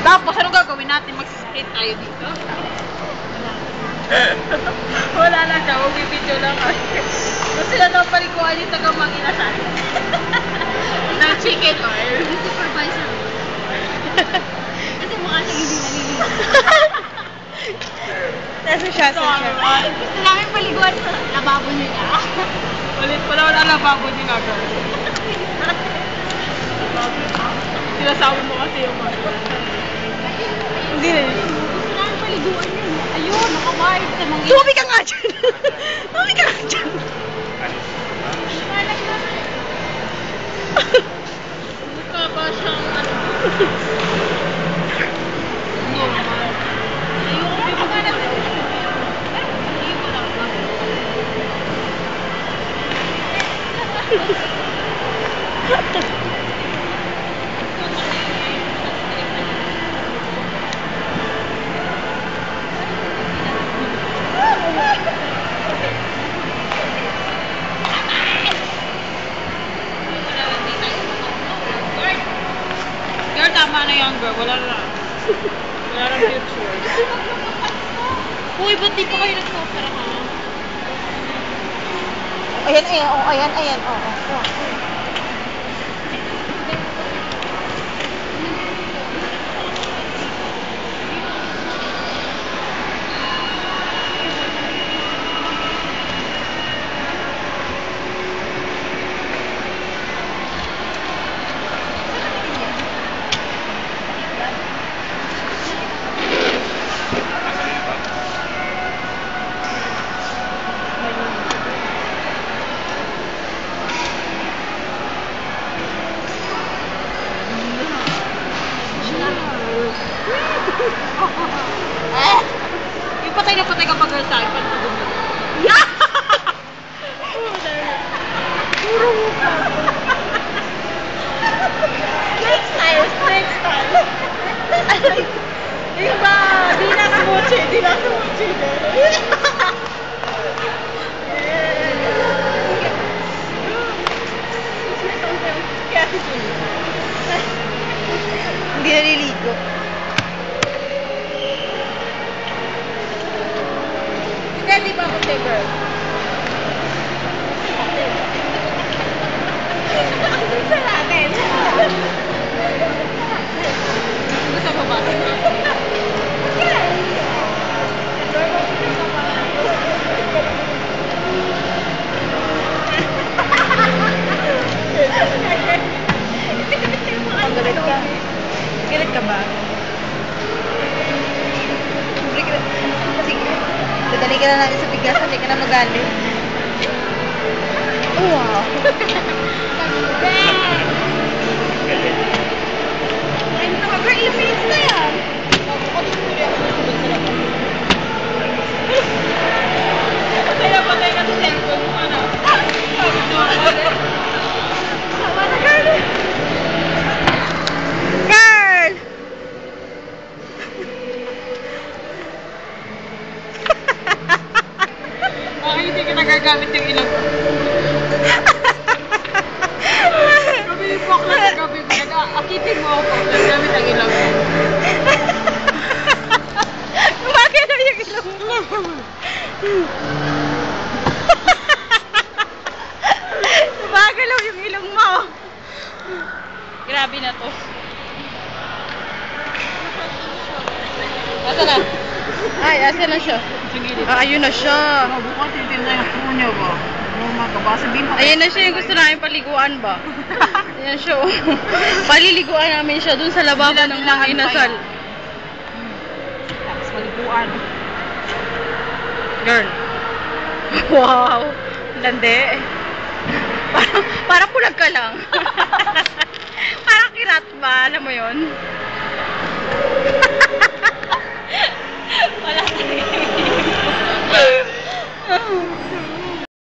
Tapos, ano gagawin natin? Mag-split tayo dito? Wala lang siya, mag-video lang kasi. Kasi sila daw palikuan yung tagamang inasal. ng chicken oil. Yung supervisor. Kasi mukha siya hindi naliligo. Nasa siya. Gusto namin paliguan sa lababo nila. Ulit pala wala lababo nila, girl. Sinasabi mo kasi yung mga. Hindi na. Gusto namin paliguan yun. Ayun, nakawide sa mga. Tumabi ka nga dyan! Tumabi ka nga dyan! Mukha ba siyang ano? Girl, tama na yan, girl. Wala na. Wala na future. Uy, ba't di pa kayo nagpapara ka? Ayan, ayan, oh, ayan, ayan, oh, oh. Yung patay na patay kapag girl sa akin. Yeah! Puro mukha. Next time, next time. Diba? Di na kamuchi. Di na kamuchi. Hindi naliligo. Hindi pa ako girl. Sa natin. Gusto mo ba? Galit ka? Galit ka ba? Sige. Dadali ka na natin sa bigas. Hindi ka na magalit. Wow. Ay, nakagir 8 minutes na yan. Patay na sa cellphone mo, ano? Tama na, girl. Girl! Bakit hindi ka nagagamit yung ilong? Gabi yung bakla sa gabi ko. Nag-akipin mo ako. Nagamit ang ilong. Bakit na yung ilong mo? Gumagalaw yung ilong mo. Grabe na to. Asa na? Ay, asa na siya? Sa gilid. Ah, ayun na siya. Bukas titinda yung punya ba? Baka sabihin pa. Ayun na siya yung gusto namin paliguan ba? Ayan siya. Oh. Paliliguan namin siya dun sa lababo ng mga inasal. Tapos maliguan. Girl. Wow. Lande. Parang pulag ka lang. Parang kirat ba? Alam mo yun?